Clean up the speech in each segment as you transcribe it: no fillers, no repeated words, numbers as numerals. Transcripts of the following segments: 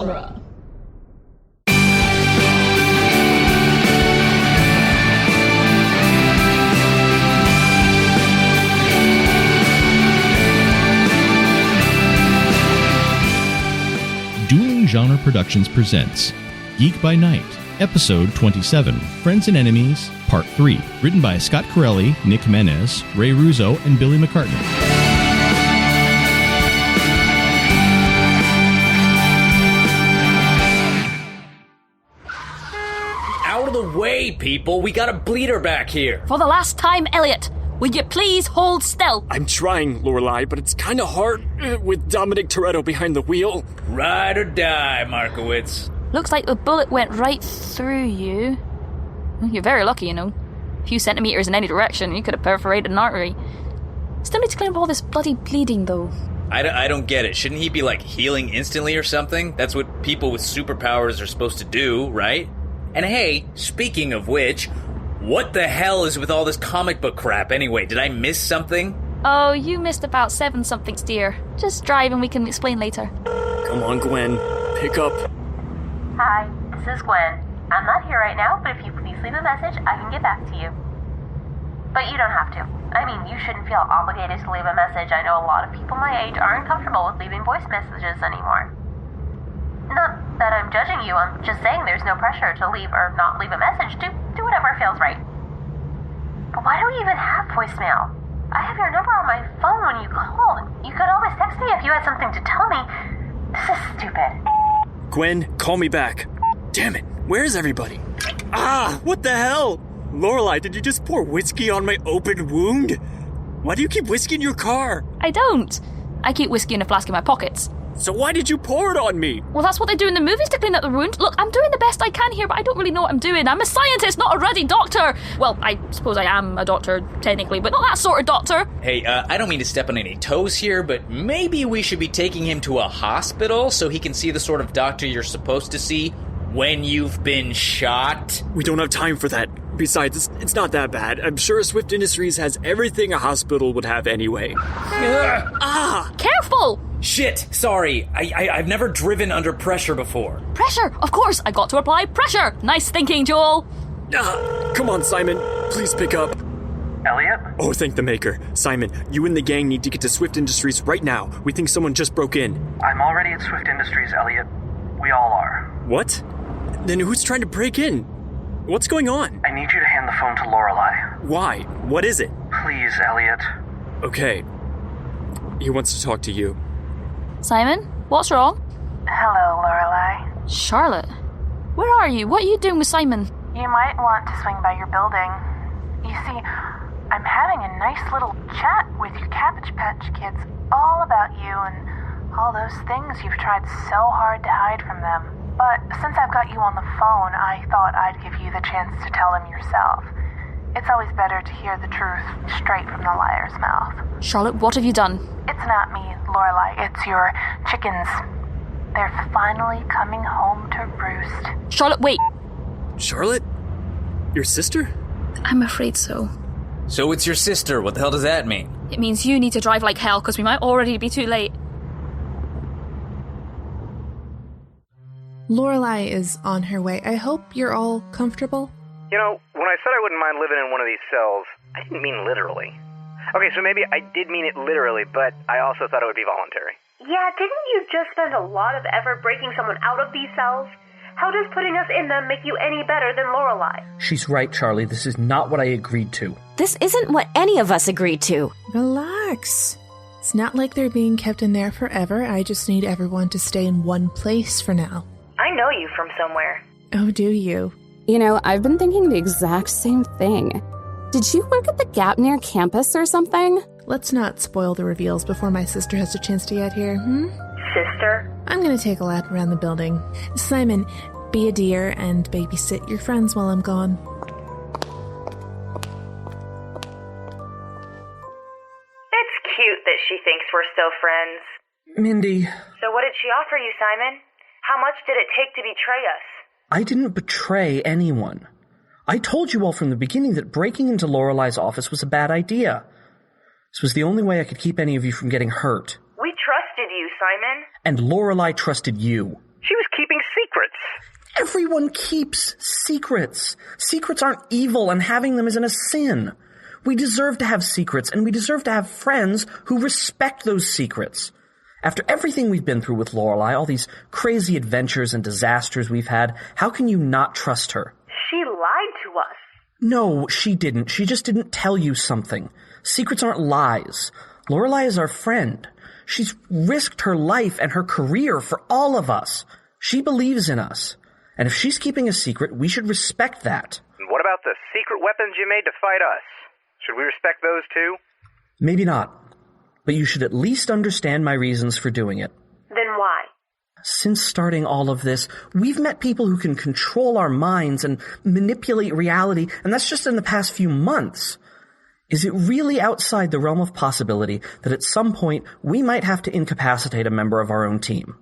genre. Dueling Genre Productions presents Geek by Night, Episode 27, Friends and Enemies, Part 3, written by Scott Carelli, Nick Jimenez, Ray Ruzzo, and Billy McCartney. Out of the way, people! We got a bleeder back here! For the last time, Elliot, would you please hold still? I'm trying, Lorelei, but it's kind of hard with Dominic Toretto behind the wheel. Ride or die, Markowitz. Looks like the bullet went right through you. You're very lucky, you know. A few centimeters in any direction, you could have perforated an artery. Still need to clean up all this bloody bleeding, though. I don't get it. Shouldn't he be, healing instantly or something? That's what people with superpowers are supposed to do, right? And hey, speaking of which, what the hell is with all this comic book crap anyway? Did I miss something? Oh, you missed about 7-somethings, dear. Just drive and we can explain later. Come on, Gwen. Pick up. Hi, this is Gwen. I'm not here right now, but if you please leave a message, I can get back to you. But you don't have to. I mean, you shouldn't feel obligated to leave a message. I know a lot of people my age aren't comfortable with leaving voice messages anymore. Not that I'm judging you, I'm just saying there's no pressure to leave or not leave a message. Do whatever feels right. But why do we even have voicemail? I have your number on my phone when you call. You could always text me if you had something to tell me. This is stupid. Gwen, call me back. Damn it, where's everybody? Ah, what the hell? Lorelei, did you just pour whiskey on my open wound? Why do you keep whiskey in your car? I don't. I keep whiskey in a flask in my pockets. So why did you pour it on me? Well, that's what they do in the movies to clean up the wound. Look, I'm doing the best I can here, but I don't really know what I'm doing. I'm a scientist, not a ruddy doctor. Well, I suppose I am a doctor, technically, but not that sort of doctor. Hey, I don't mean to step on any toes here, but maybe we should be taking him to a hospital so he can see the sort of doctor you're supposed to see when you've been shot. We don't have time for that. Besides, it's not that bad. I'm sure Swift Industries has everything a hospital would have anyway. Careful! Shit, sorry. I've never driven under pressure before. Pressure, of course. I got to apply pressure. Nice thinking, Joel. Come on, Simon. Please pick up. Elliot? Oh, thank the maker. Simon, you and the gang need to get to Swift Industries right now. We think someone just broke in. I'm already at Swift Industries, Elliot. We all are. What? Then who's trying to break in? What's going on? I need you to hand the phone to Lorelei. Why? What is it? Please, Elliot. Okay. He wants to talk to you. Simon, what's wrong? Hello, Lorelei. Charlotte, where are you? What are you doing with Simon? You might want to swing by your building. You see, I'm having a nice little chat with your Cabbage Patch Kids all about you and all those things you've tried so hard to hide from them. But since I've got you on the phone, I thought I'd give you the chance to tell them yourself. It's always better to hear the truth straight from the liar's mouth. Charlotte, what have you done? It's not me, Lorelei. It's your chickens. They're finally coming home to roost. Charlotte, wait. Charlotte? Your sister? I'm afraid so. So it's your sister. What the hell does that mean? It means you need to drive like hell, because we might already be too late. Lorelei is on her way. I hope you're all comfortable. You know, when I said I wouldn't mind living in one of these cells, I didn't mean literally. Okay, so maybe I did mean it literally, but I also thought it would be voluntary. Yeah, didn't you just spend a lot of effort breaking someone out of these cells? How does putting us in them make you any better than Lorelei? She's right, Charlie. This is not what I agreed to. This isn't what any of us agreed to. Relax. It's not like they're being kept in there forever. I just need everyone to stay in one place for now. I know you from somewhere. Oh, do you? You know, I've been thinking the exact same thing. Did you work at the Gap near campus or something? Let's not spoil the reveals before my sister has a chance to get here, Sister? I'm gonna take a lap around the building. Simon, be a dear and babysit your friends while I'm gone. It's cute that she thinks we're still friends. Mindy. So what did she offer you, Simon? How much did it take to betray us? I didn't betray anyone. I told you all from the beginning that breaking into Lorelei's office was a bad idea. This was the only way I could keep any of you from getting hurt. We trusted you, Simon. And Lorelei trusted you. She was Everyone keeps secrets. Secrets aren't evil, and having them isn't a sin. We deserve to have secrets, and we deserve to have friends who respect those secrets. After everything we've been through with Lorelei, all these crazy adventures and disasters we've had, how can you not trust her? She lied to us. No, she didn't. She just didn't tell you something. Secrets aren't lies. Lorelei is our friend. She's risked her life and her career for all of us. She believes in us. And if she's keeping a secret, we should respect that. What about the secret weapons you made to fight us? Should we respect those too? Maybe not. But you should at least understand my reasons for doing it. Then why? Since starting all of this, we've met people who can control our minds and manipulate reality, and that's just in the past few months. Is it really outside the realm of possibility that at some point we might have to incapacitate a member of our own team?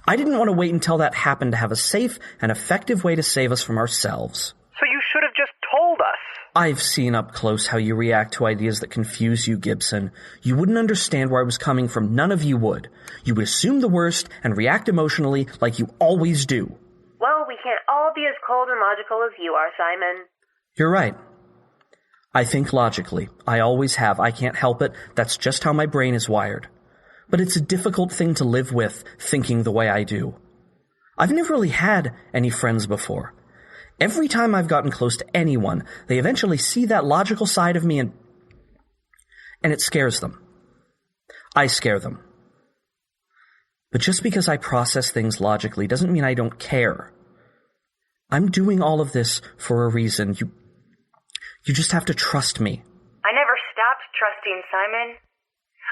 I didn't want to wait until that happened to have a safe and effective way to save us from ourselves. So you should have just told us. I've seen up close how you react to ideas that confuse you, Gibson. You wouldn't understand where I was coming from. None of you would. You would assume the worst and react emotionally like you always do. Well, we can't all be as cold and logical as you are, Simon. You're right. I think logically. I always have. I can't help it. That's just how my brain is wired. But it's a difficult thing to live with, thinking the way I do. I've never really had any friends before. Every time I've gotten close to anyone, they eventually see that logical side of me and it scares them. I scare them. But just because I process things logically doesn't mean I don't care. I'm doing all of this for a reason. You just have to trust me. I never stopped trusting Simon.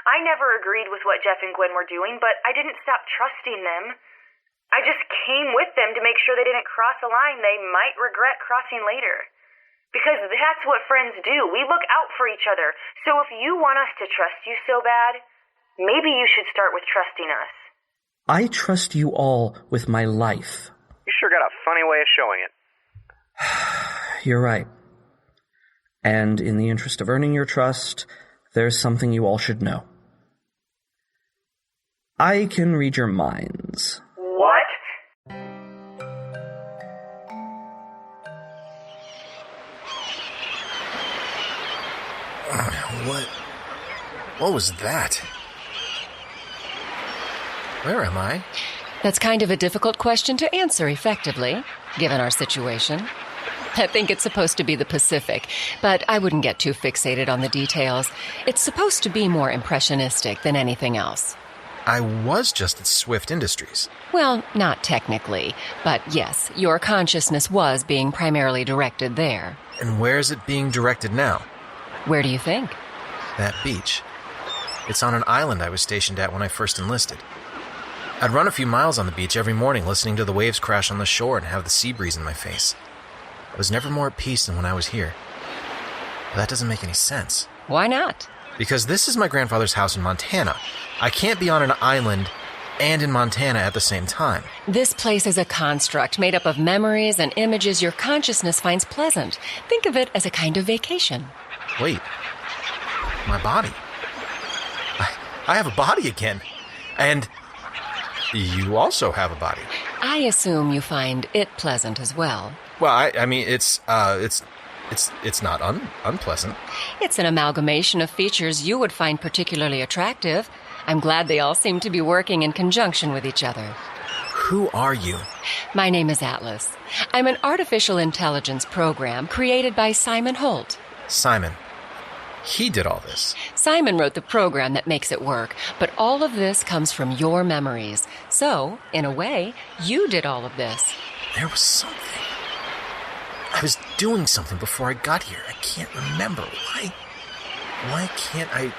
I never agreed with what Jeff and Gwen were doing, but I didn't stop trusting them. I just came with them to make sure they didn't cross a line they might regret crossing later. Because that's what friends do. We look out for each other. So if you want us to trust you so bad, maybe you should start with trusting us. I trust you all with my life. You sure got a funny way of showing it. You're right. And in the interest of earning your trust, there's something you all should know. I can read your minds. What? What was that? Where am I? That's kind of a difficult question to answer effectively, given our situation. I think it's supposed to be the Pacific, but I wouldn't get too fixated on the details. It's supposed to be more impressionistic than anything else. I was just at Swift Industries. Well, not technically, but yes, your consciousness was being primarily directed there. And where is it being directed now? Where do you think? That beach. It's on an island I was stationed at when I first enlisted. I'd run a few miles on the beach every morning, listening to the waves crash on the shore and have the sea breeze in my face. I was never more at peace than when I was here. But that doesn't make any sense. Why not? Because this is my grandfather's house in Montana. I can't be on an island and in Montana at the same time. This place is a construct made up of memories and images your consciousness finds pleasant. Think of it as a kind of vacation. Wait. My body. I have a body again. And you also have a body. I assume you find it pleasant as well. Well, I mean, it's not unpleasant. It's an amalgamation of features you would find particularly attractive. I'm glad they all seem to be working in conjunction with each other. Who are you? My name is Atlas. I'm an artificial intelligence program created by Simon Holt. Simon. He did all this. Simon wrote the program that makes it work, but all of this comes from your memories. So, in a way, you did all of this. There was something. I was doing something before I got here. I can't remember. Why can't I...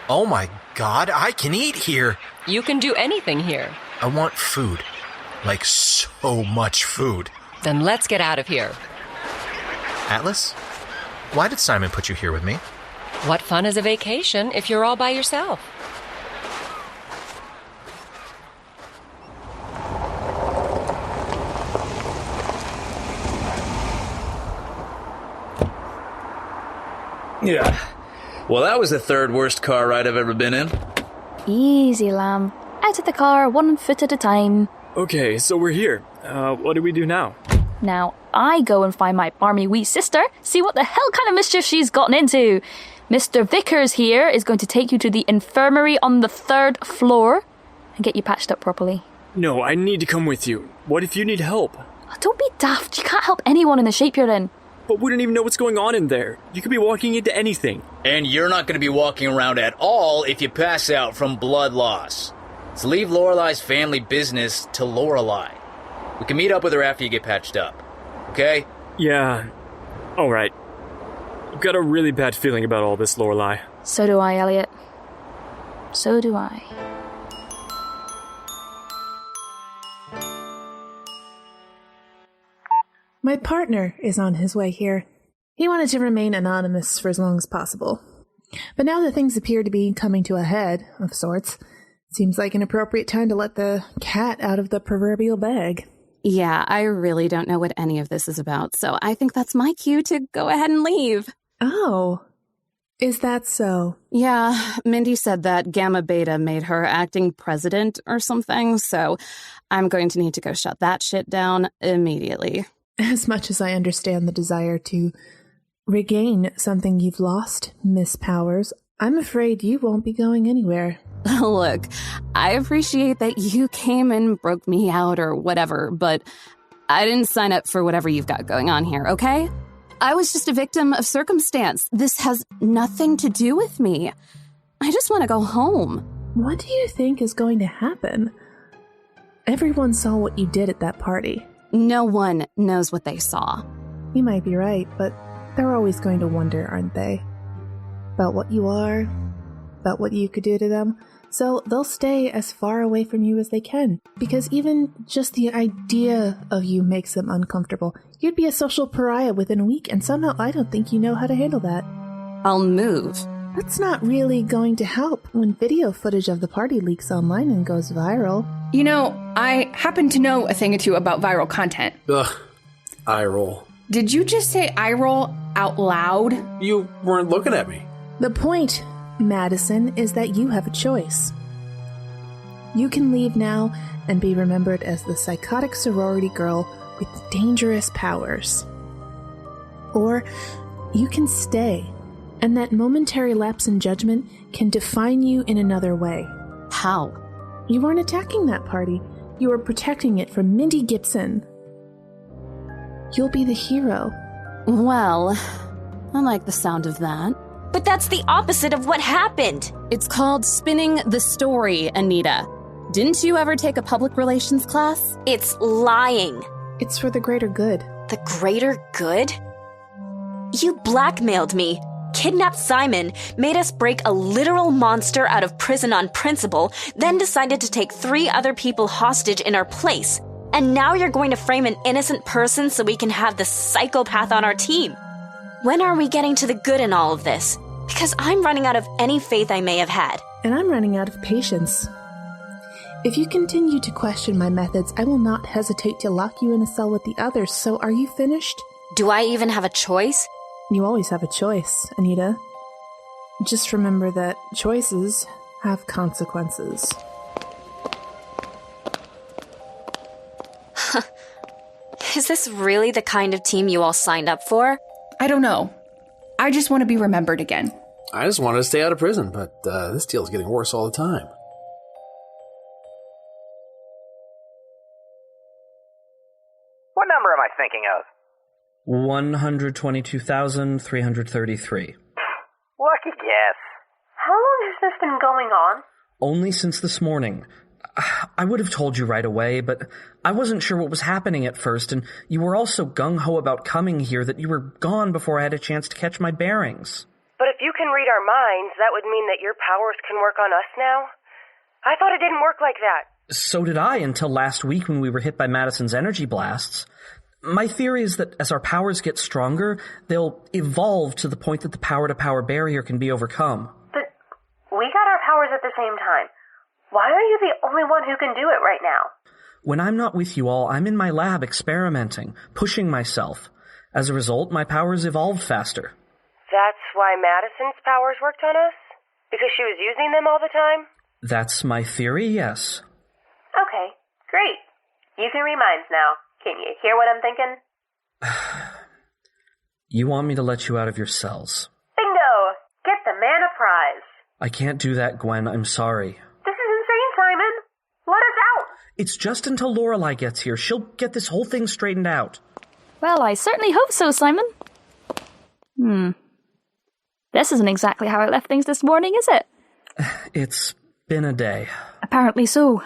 Oh my God, I can eat here. You can do anything here. I want food. Like so much food. Then let's get out of here. Atlas? Why did Simon put you here with me? What fun is a vacation if you're all by yourself? Yeah. Well, that was the third worst car ride I've ever been in. Easy, lamb. Out of the car, 1 foot at a time. Okay, so we're here. What do we do now? Now, I go and find my barmy wee sister, see what the hell kind of mischief she's gotten into. Mr. Vickers here is going to take you to the infirmary on the 3rd floor and get you patched up properly. No, I need to come with you. What if you need help? Oh, don't be daft. You can't help anyone in the shape you're in. But we don't even know what's going on in there. You could be walking into anything. And you're not going to be walking around at all if you pass out from blood loss. So leave Lorelei's family business to Lorelei. We can meet up with her after you get patched up. Okay? Yeah. All right. I've got a really bad feeling about all this, Lorelei. So do I, Elliot. So do I. My partner is on his way here. He wanted to remain anonymous for as long as possible. But now that things appear to be coming to a head, of sorts, it seems like an appropriate time to let the cat out of the proverbial bag. Yeah, I really don't know what any of this is about, so I think that's my cue to go ahead and leave. Oh, is that so? Yeah, Mindy said that Gamma Beta made her acting president or something, so I'm going to need to go shut that shit down immediately. As much as I understand the desire to regain something you've lost, Miss Powers, I'm afraid you won't be going anywhere. Look, I appreciate that you came and broke me out or whatever, but I didn't sign up for whatever you've got going on here, okay? I was just a victim of circumstance. This has nothing to do with me. I just want to go home. What do you think is going to happen? Everyone saw what you did at that party. No one knows what they saw. You might be right, but they're always going to wonder, aren't they? About what you are, about what you could do to them. So they'll stay as far away from you as they can, because even just the idea of you makes them uncomfortable. You'd be a social pariah within a week, and somehow I don't think you know how to handle that. I'll move. That's not really going to help when video footage of the party leaks online and goes viral. You know, I happen to know a thing or two about viral content. Ugh, eye roll. Did you just say eye roll out loud? You weren't looking at me. The point, Madison, is that you have a choice. You can leave now and be remembered as the psychotic sorority girl with dangerous powers. Or you can stay, and that momentary lapse in judgment can define you in another way. How? You weren't attacking that party. You were protecting it from Mindy Gibson. You'll be the hero. Well, I like the sound of that. But that's the opposite of what happened. It's called spinning the story, Anita. Didn't you ever take a public relations class? It's lying. It's for the greater good. The greater good? You blackmailed me, kidnapped Simon, made us break a literal monster out of prison on principle, then decided to take 3 other people hostage in our place. And now you're going to frame an innocent person so we can have the psychopath on our team. When are we getting to the good in all of this? Because I'm running out of any faith I may have had. And I'm running out of patience. If you continue to question my methods, I will not hesitate to lock you in a cell with the others. So are you finished? Do I even have a choice? You always have a choice, Anita. Just remember that choices have consequences. Is this really the kind of team you all signed up for? I don't know. I just want to be remembered again. I just wanted to stay out of prison, but this deal's getting worse all the time. What number am I thinking of? 122,333. Lucky guess. How long has this been going on? Only since this morning. I would have told you right away, but I wasn't sure what was happening at first, and you were all so gung-ho about coming here that you were gone before I had a chance to catch my bearings. But if you can read our minds, that would mean that your powers can work on us now? I thought it didn't work like that. So did I until last week when we were hit by Madison's energy blasts. My theory is that as our powers get stronger, they'll evolve to the point that the power-to-power barrier can be overcome. But we got our powers at the same time. Why are you the only one who can do it right now? When I'm not with you all, I'm in my lab experimenting, pushing myself. As a result, my powers evolved faster. That's why Madison's powers worked on us? Because she was using them all the time? That's my theory, yes. Okay, great. You can read minds now. Can you hear what I'm thinking? You want me to let you out of your cells? Bingo! Get the man a prize. I can't do that, Gwen. I'm sorry. This is insane, Simon. Let us out. It's just until Lorelei gets here. She'll get this whole thing straightened out. Well, I certainly hope so, Simon. This isn't exactly how I left things this morning, is it? It's been a day. Apparently so.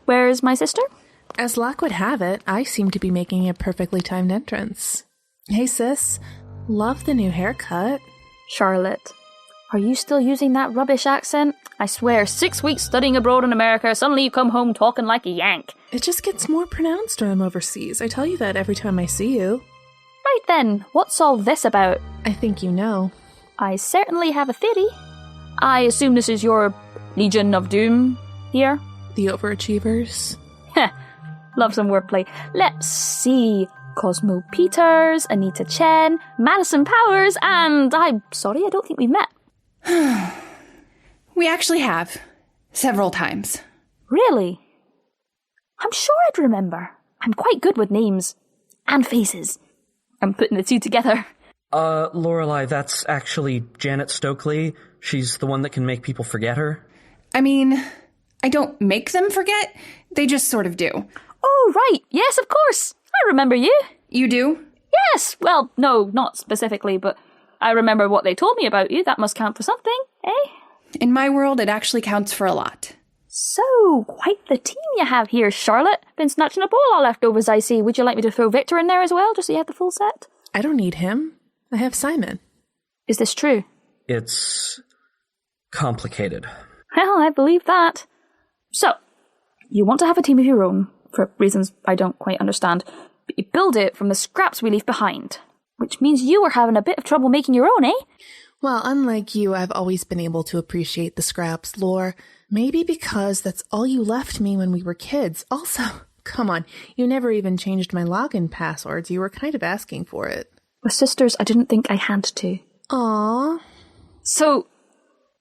Where's my sister? As luck would have it, I seem to be making a perfectly timed entrance. Hey, sis. Love the new haircut. Charlotte, are you still using that rubbish accent? I swear, 6 weeks studying abroad in America, suddenly you come home talking like a Yank. It just gets more pronounced when I'm overseas. I tell you that every time I see you. Right then, what's all this about? I think you know. I certainly have a theory. I assume this is your Legion of Doom here? The overachievers. Heh, love some wordplay. Let's see. Cosmo Peters, Anita Chen, Madison Powers, and I'm sorry, I don't think we've met. We actually have. Several times. Really? I'm sure I'd remember. I'm quite good with names. And faces. I'm putting the two together. Lorelei, that's actually Janet Stokely. She's the one that can make people forget her. I mean, I don't make them forget. They just sort of do. Oh, right. Yes, of course. I remember you. You do? Yes. Well, no, not specifically, but I remember what they told me about you. That must count for something, eh? In my world, it actually counts for a lot. So, quite the team you have here, Charlotte. Been snatching up all our leftovers, I see. Would you like me to throw Victor in there as well, just so you have the full set? I don't need him. I have Simon. Is this true? It's complicated. Well, I believe that. So, you want to have a team of your own, for reasons I don't quite understand, but you build it from the scraps we leave behind. Which means you were having a bit of trouble making your own, eh? Well, unlike you, I've always been able to appreciate the scraps, Lore. Maybe because that's all you left me when we were kids. Also, come on, you never even changed my login passwords. You were kind of asking for it. With sisters, I didn't think I had to. Aww. So,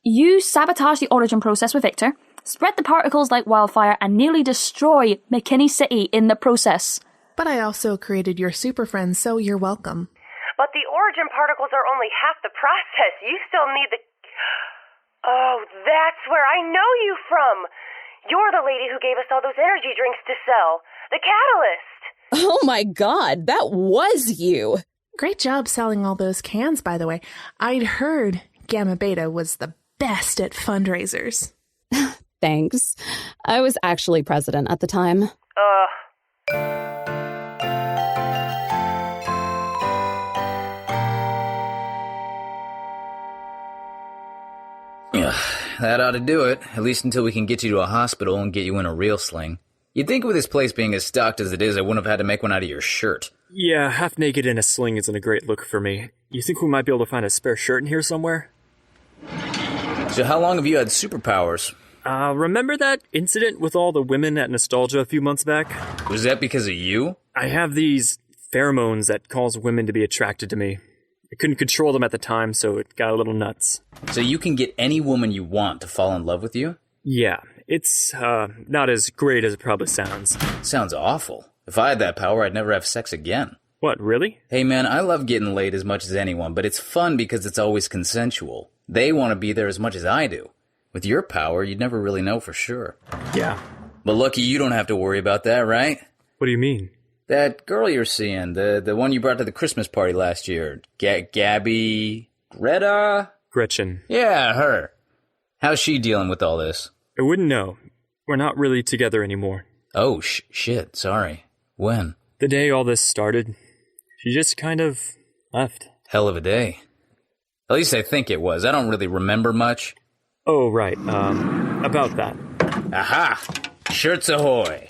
you sabotage the origin process with Victor, spread the particles like wildfire, and nearly destroy McKinney City in the process. But I also created your super friends, so you're welcome. But the origin particles are only half the process. You still need the... Oh, that's where I know you from. You're the lady who gave us all those energy drinks to sell. The catalyst. Oh my god, that was you. Great job selling all those cans, by the way. I'd heard Gamma Beta was the best at fundraisers. Thanks. I was actually president at the time. That ought to do it, at least until we can get you to a hospital and get you in a real sling. You'd think with this place being as stocked as it is, I wouldn't have had to make one out of your shirt. Yeah, half naked in a sling isn't a great look for me. You think we might be able to find a spare shirt in here somewhere? So how long have you had superpowers? Remember that incident with all the women at Nostalgia a few months back? Was that because of you? I have these pheromones that cause women to be attracted to me. I couldn't control them at the time, so it got a little nuts. So you can get any woman you want to fall in love with you? Yeah, it's, not as great as it probably sounds. Sounds awful. If I had that power, I'd never have sex again. What, really? Hey man, I love getting laid as much as anyone, but it's fun because it's always consensual. They want to be there as much as I do. With your power, you'd never really know for sure. Yeah. But lucky you don't have to worry about that, right? What do you mean? That girl you're seeing, the one you brought to the Christmas party last year. Gabby... Greta? Gretchen. Yeah, her. How's she dealing with all this? I wouldn't know. We're not really together anymore. Oh, shit, sorry. When? The day all this started. She just kind of left. Hell of a day. At least I think it was. I don't really remember much. Oh, right. About that. Aha! Shirts ahoy!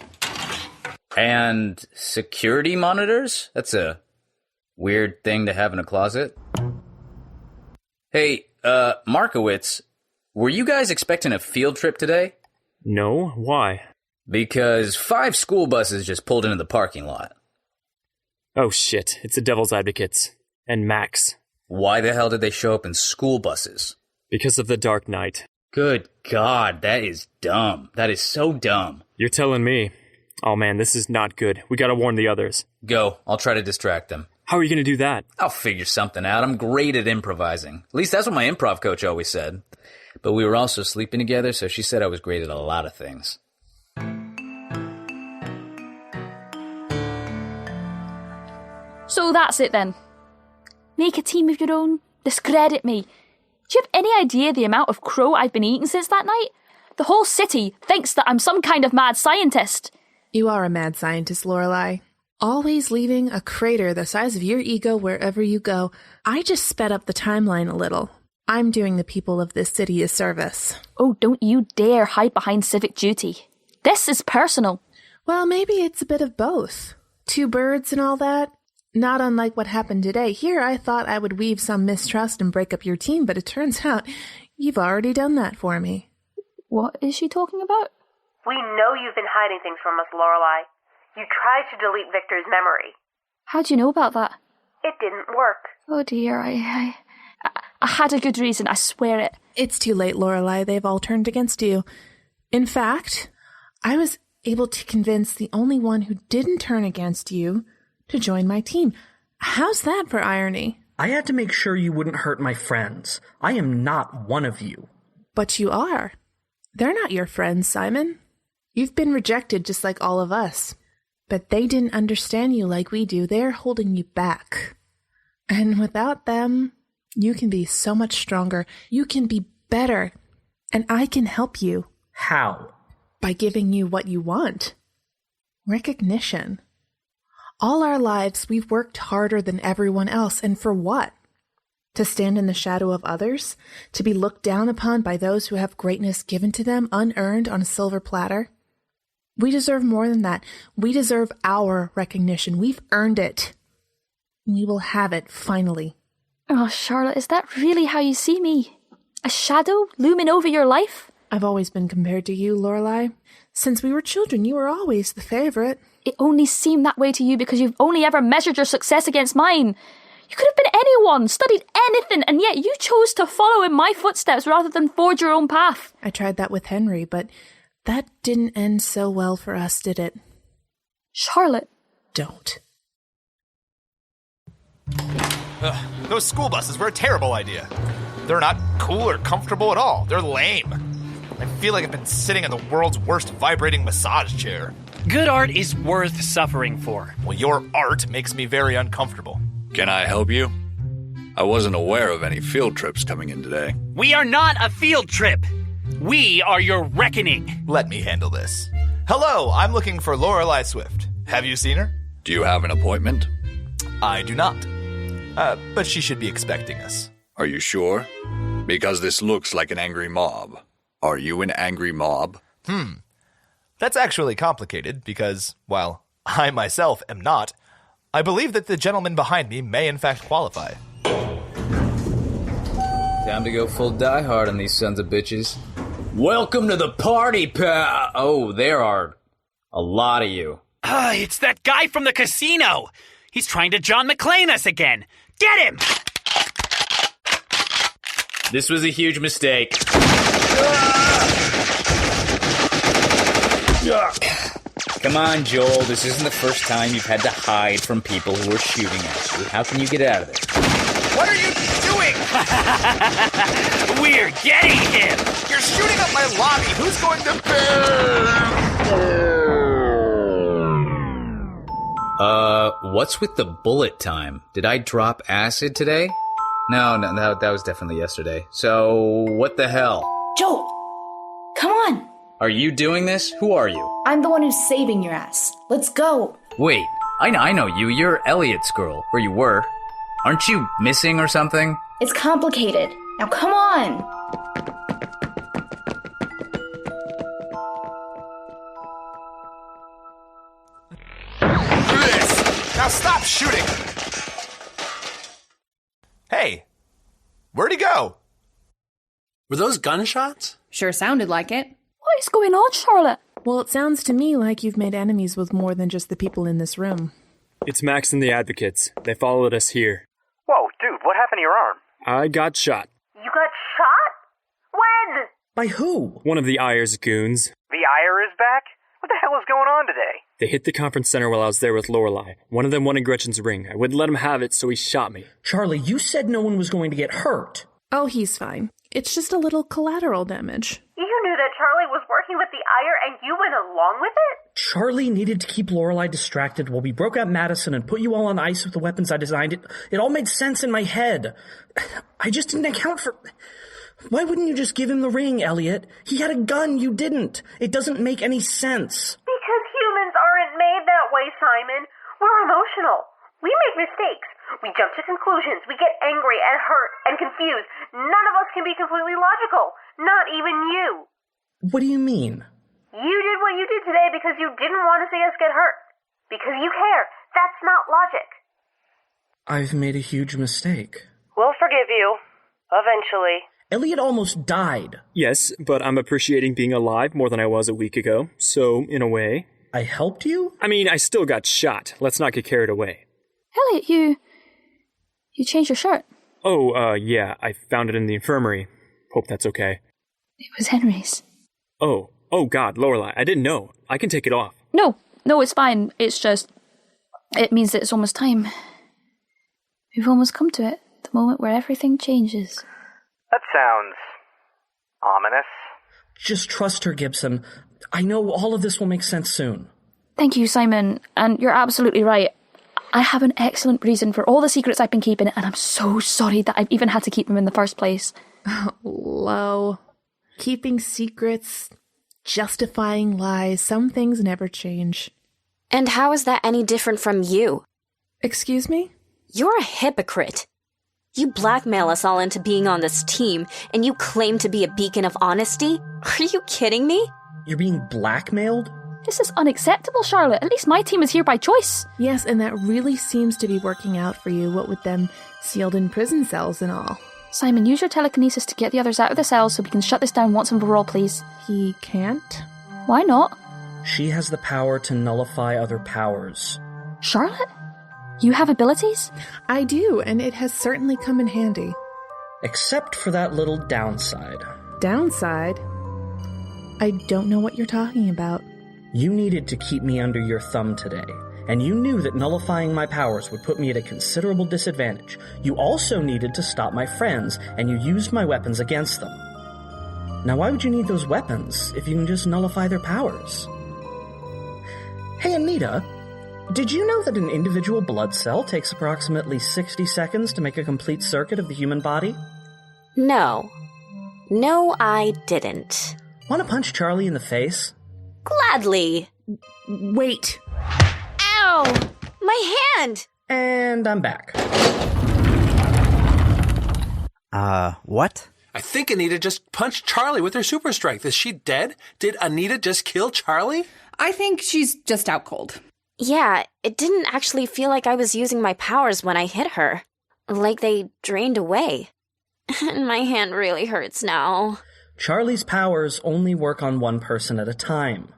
And security monitors? That's a weird thing to have in a closet. Hey, Markowitz, were you guys expecting a field trip today? No, why? Because 5 school buses just pulled into the parking lot. Oh shit, it's the Devil's Advocates. And Max. Why the hell did they show up in school buses? Because of the Dark Knight. Good God, that is dumb. That is so dumb. You're telling me. Oh man, this is not good. We gotta warn the others. Go. I'll try to distract them. How are you gonna do that? I'll figure something out. I'm great at improvising. At least that's what my improv coach always said. But we were also sleeping together, so she said I was great at a lot of things. So that's it then. Make a team of your own. Discredit me. Do you have any idea the amount of crow I've been eating since that night? The whole city thinks that I'm some kind of mad scientist. You are a mad scientist, Lorelei. Always leaving a crater the size of your ego wherever you go. I just sped up the timeline a little. I'm doing the people of this city a service. Oh, don't you dare hide behind civic duty. This is personal. Well, maybe it's a bit of both. 2 birds and all that. Not unlike what happened today. Here, I thought I would weave some mistrust and break up your team, but it turns out you've already done that for me. What is she talking about? We know you've been hiding things from us, Lorelei. You tried to delete Victor's memory. How do you know about that? It didn't work. Oh dear, I had a good reason, I swear it. It's too late, Lorelei. They've all turned against you. In fact, I was able to convince the only one who didn't turn against you to join my team. How's that for irony? I had to make sure you wouldn't hurt my friends. I am not one of you. But you are. They're not your friends, Simon. You've been rejected just like all of us. But they didn't understand you like we do. They're holding you back. And without them, you can be so much stronger. You can be better. And I can help you. How? By giving you what you want. Recognition. All our lives, we've worked harder than everyone else. And for what? To stand in the shadow of others? To be looked down upon by those who have greatness given to them unearned on a silver platter? We deserve more than that. We deserve our recognition. We've earned it. We will have it, finally. Oh, Charlotte, is that really how you see me? A shadow looming over your life? I've always been compared to you, Lorelei. Since we were children, you were always the favorite. It only seemed that way to you because you've only ever measured your success against mine. You could have been anyone, studied anything, and yet you chose to follow in my footsteps rather than forge your own path. I tried that with Henry, but that didn't end so well for us, did it? Charlotte. Don't. Those school buses were a terrible idea. They're not cool or comfortable at all. They're lame. I feel like I've been sitting in the world's worst vibrating massage chair. Good art is worth suffering for. Well, your art makes me very uncomfortable. Can I help you? I wasn't aware of any field trips coming in today. We are not a field trip. We are your reckoning. Let me handle this. Hello, I'm looking for Lorelei Swift. Have you seen her? Do you have an appointment? I do not. But she should be expecting us. Are you sure? Because this looks like an angry mob. Are you an angry mob? That's actually complicated because, while I myself am not, I believe that the gentleman behind me may in fact qualify. Time to go full Die Hard on these sons of bitches. Welcome to the party, pal! Oh, there are a lot of you. It's that guy from the casino! He's trying to John McClane us again! Get him! This was a huge mistake. Come on, Joel. This isn't the first time you've had to hide from people who are shooting at you. How can you get out of there? What are you doing? We're getting him! You're shooting up my lobby. Who's going to What's with the bullet time? Did I drop acid today? No, that was definitely yesterday. So, what the hell? Joel, come on. Are you doing this? Who are you? I'm the one who's saving your ass. Let's go. Wait, I know you. You're Elliot's girl, or you were. Aren't you missing or something? It's complicated. Now come on. Now stop shooting! Hey, where'd he go? Were those gunshots? Sure sounded like it. What is going on, Charlotte? Well, it sounds to me like you've made enemies with more than just the people in this room. It's Max and the Advocates. They followed us here. Whoa, dude, what happened to your arm? I got shot. You got shot? When? By who? One of the Ayers goons. The Ire is back? What the hell hell is going on today? They hit the conference center while I was there with Lorelei. One of them wanted Gretchen's ring. I wouldn't let him have it, so he shot me. Charlie, you said no one was going to get hurt. Oh, he's fine. It's just a little collateral damage. You knew that Charlie was working with the Ire and you went along with it? Charlie needed to keep Lorelei distracted while we broke out Madison and put you all on ice with the weapons I designed. It all made sense in my head. I just didn't account for... Why wouldn't you just give him the ring, Elliot? He had a gun, you didn't. It doesn't make any sense. Because humans aren't made that way, Simon. We're emotional. We make mistakes. We jump to conclusions. We get angry and hurt and confused. None of us can be completely logical. Not even you. What do you mean? You did what you did today because you didn't want to see us get hurt. Because you care. That's not logic. I've made a huge mistake. We'll forgive you. Eventually. Elliot almost died. Yes, but I'm appreciating being alive more than I was a week ago. So, in a way... I helped you? I mean, I still got shot. Let's not get carried away. Elliot, you changed your shirt. Oh, yeah, I found it in the infirmary. Hope that's okay. It was Henry's. Oh God, Lorelei, I didn't know. I can take it off. No, it's fine. It's just... It means that it's almost time. We've almost come to it. The moment where everything changes. That sounds... ominous. Just trust her, Gibson. I know all of this will make sense soon. Thank you, Simon. And you're absolutely right. I have an excellent reason for all the secrets I've been keeping, and I'm so sorry that I've even had to keep them in the first place. Lo. Keeping secrets, justifying lies, some things never change. And how is that any different from you? Excuse me? You're a hypocrite. You blackmail us all into being on this team, and you claim to be a beacon of honesty? Are you kidding me? You're being blackmailed? This is unacceptable, Charlotte. At least my team is here by choice. Yes, and that really seems to be working out for you, what with them sealed in prison cells and all. Simon, use your telekinesis to get the others out of the cells so we can shut this down once and for all, please. He can't? Why not? She has the power to nullify other powers. Charlotte? You have abilities? I do, and it has certainly come in handy. Except for that little downside. Downside? I don't know what you're talking about. You needed to keep me under your thumb today, and you knew that nullifying my powers would put me at a considerable disadvantage. You also needed to stop my friends, and you used my weapons against them. Now why would you need those weapons if you can just nullify their powers? Hey, Anita, did you know that an individual blood cell takes approximately 60 seconds to make a complete circuit of the human body? No. No, I didn't. Want to punch Charlie in the face? Gladly. Wait. Ow! My hand! And I'm back. What? I think Anita just punched Charlie with her super strength. Is she dead? Did Anita just kill Charlie? I think she's just out cold. Yeah, it didn't actually feel like I was using my powers when I hit her. Like they drained away. And my hand really hurts now. Charlie's powers only work on one person at a time.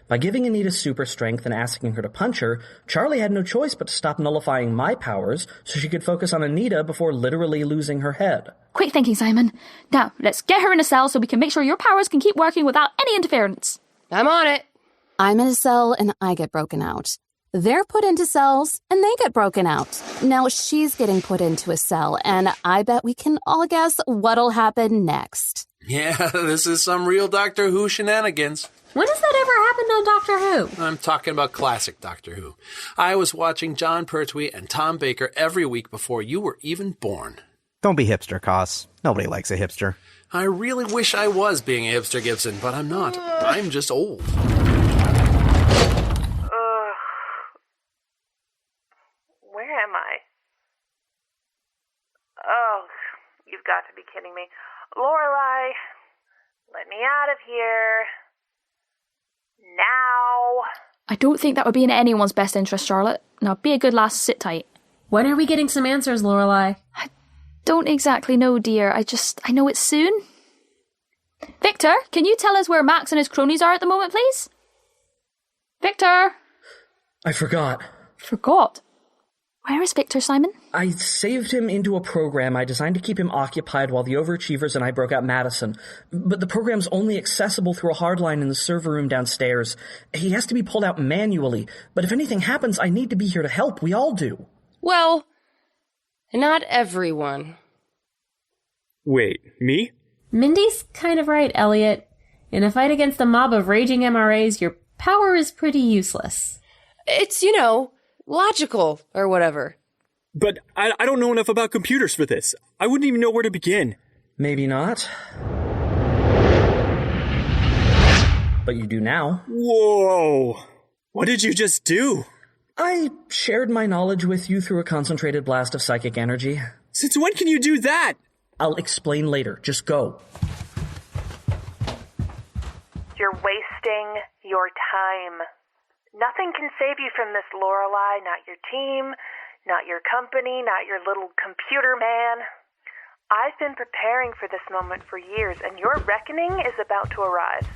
By giving Anita super strength and asking her to punch her, Charlie had no choice but to stop nullifying my powers so she could focus on Anita before literally losing her head. Quick thinking, Simon. Now, let's get her in a cell so we can make sure your powers can keep working without any interference. I'm on it. I'm in a cell and I get broken out. They're put into cells and they get broken out. Now she's getting put into a cell, and I bet we can all guess what'll happen next. Yeah, this is some real Doctor Who shenanigans. When has that ever happened on Doctor Who? I'm talking about classic Doctor Who. I was watching John Pertwee and Tom Baker every week before you were even born. Don't be hipster, Cos. Nobody likes a hipster. I really wish I was being a hipster, Gibson, but I'm not. I'm just old. Where am I? Oh, you've got to be kidding me. Lorelei, let me out of here. Now. I don't think that would be in anyone's best interest, Charlotte. Now, be a good lass, sit tight. When are we getting some answers, Lorelei? I don't exactly know, dear. I know it's soon. Victor, can you tell us where Max and his cronies are at the moment, please? Victor? I forgot. Forgot? Where is Victor, Simon? I saved him into a program I designed to keep him occupied while the overachievers and I broke out Madison. But the program's only accessible through a hardline in the server room downstairs. He has to be pulled out manually, but if anything happens, I need to be here to help. We all do. Well, not everyone. Wait, me? Mindy's kind of right, Elliot. In a fight against a mob of raging MRAs, your power is pretty useless. It's, logical or whatever. But I don't know enough about computers for this. I wouldn't even know where to begin. Maybe not. But you do now. Whoa! What did you just do? I shared my knowledge with you through a concentrated blast of psychic energy. Since when can you do that? I'll explain later. Just go. You're wasting your time. Nothing can save you from this, Lorelei. Not your team, not your company, not your little computer man. I've been preparing for this moment for years, and your reckoning is about to arrive.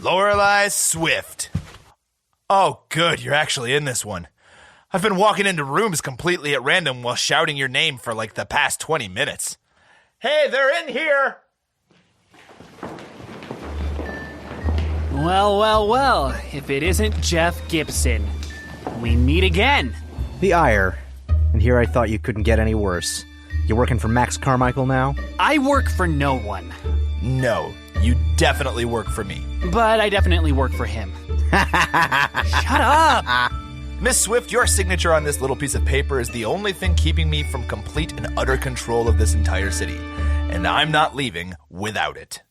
Lorelei Swift. Oh, good, you're actually in this one. I've been walking into rooms completely at random while shouting your name for like the past 20 minutes. Hey, they're in here! Well, if it isn't Jeff Gibson. We meet again. The ire. And here I thought you couldn't get any worse. You're working for Max Carmichael now? I work for no one. No, you definitely work for me. But I definitely work for him. Shut up! Miss Swift, your signature on this little piece of paper is the only thing keeping me from complete and utter control of this entire city. And I'm not leaving without it.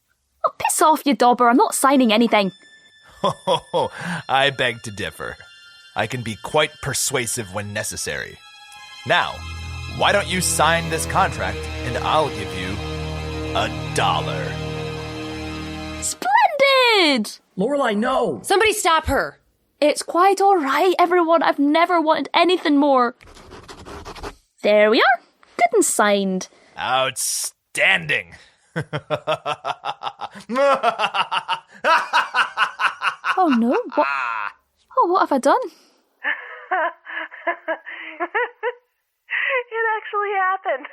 Oh, piss off, you dauber. I'm not signing anything. I beg to differ. I can be quite persuasive when necessary. Now, why don't you sign this contract and I'll give you $1. Splendid! Lorelei, no! Somebody stop her! It's quite all right, everyone. I've never wanted anything more. There we are. Good and signed. Outstanding. Oh no, what? Oh, what have I done? It actually happened.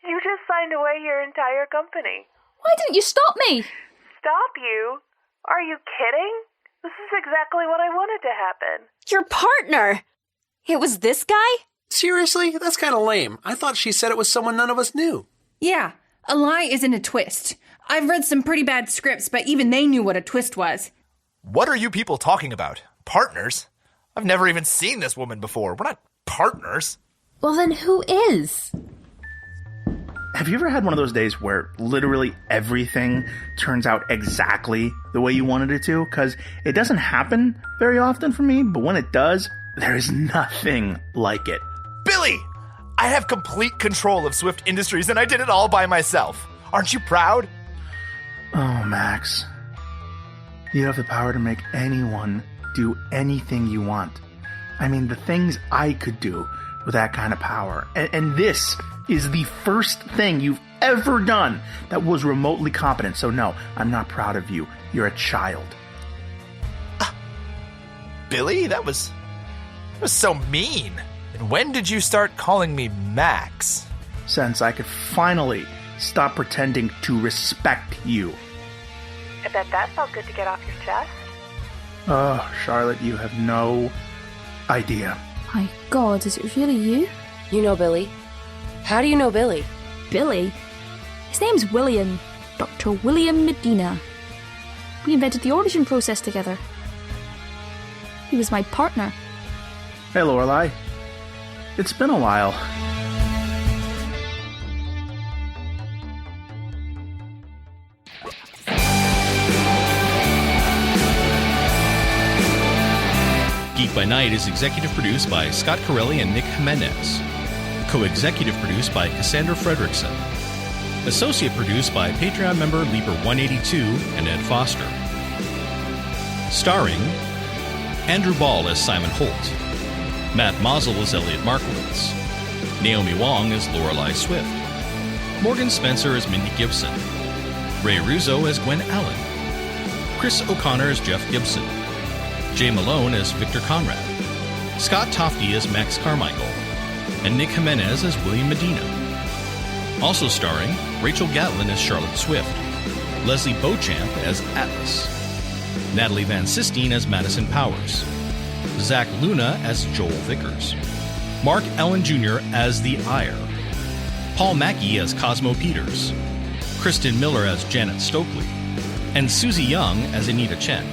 You just signed away your entire company. Why didn't you stop me? Stop you? Are you kidding? This is exactly what I wanted to happen. Your partner! It was this guy? Seriously? That's kind of lame. I thought she said it was someone none of us knew. Yeah, a lie isn't a twist. I've read some pretty bad scripts, but even they knew what a twist was. What are you people talking about? Partners? I've never even seen this woman before. We're not partners. Well, then who is? Have you ever had one of those days where literally everything turns out exactly the way you wanted it to? Because it doesn't happen very often for me, but when it does, there is nothing like it. Billy! I have complete control of Swift Industries and I did it all by myself. Aren't you proud? Oh, Max. You have the power to make anyone do anything you want. I mean, the things I could do with that kind of power. And this is the first thing you've ever done that was remotely competent. So no, I'm not proud of you. You're a child. Billy, that was so mean. And when did you start calling me Max? Since I could finally stop pretending to respect you. I bet that felt good to get off your chest. Oh, Charlotte, you have no idea. My God, is it really you? You know Billy. How do you know Billy? Billy? His name's William. Dr. William Medina. We invented the origin process together. He was my partner. Hey, Lorelei. It's been a while. Geek by Night is executive produced by Scott Carelli and Nick Jimenez. Co-executive produced by Cassandra Fredrickson. Associate produced by Patreon member Leaper182 and Ed Foster. Starring Andrew Ball as Simon Holt. Matt Maassel as Elliot Markowitz. Naomi Wong as Lorelei Swift. Morgan Spencer as Mindy Gibson. Ray Ruzzo as Gwen Allan. Chris O'Connor as Jeff Gibson. Jay Malone as Victor Conrad. Scott Tofte as Max Carmichael, and Nick Jimenez as William Medina. Also starring Rachel Gatlin as Charlotte Swift, Leslie Beauchamp as Atlas, Natalie Van Sistine as Madison Powers, Zach Luna as Joel Vickers, Mark Allan Jr. as The Ire, Paul Maki as Cosmo Peters, Kristin Miller as Janet Stokely, and Susie Young as Anita Chen.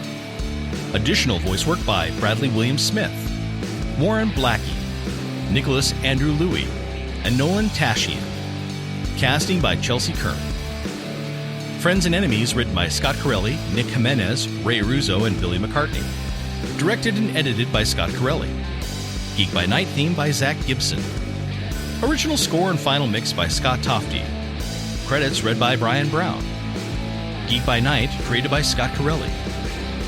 Additional voice work by Bradley William Smith, Warren Blackie, Nicholas Andrew Louie, and Nolan Tashijan. Casting by Chelsea Kern. Friends and Enemies written by Scott Carelli, Nick Jimenez, Ray Ruzzo, and Billy McCartney. Directed and edited by Scott Carelli. Geek by Night theme by Zach Gibson. Original score and final mix by Scott Tofte. Credits read by Brian Brown. Geek by Night created by Scott Carelli.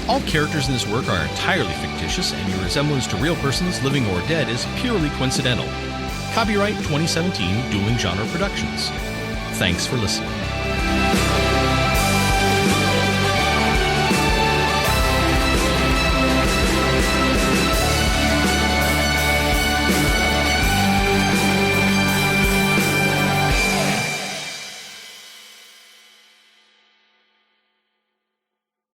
All characters in this work are entirely fictitious, and your resemblance to real persons, living or dead, is purely coincidental. Copyright 2017 Dueling Genre Productions. Thanks for listening.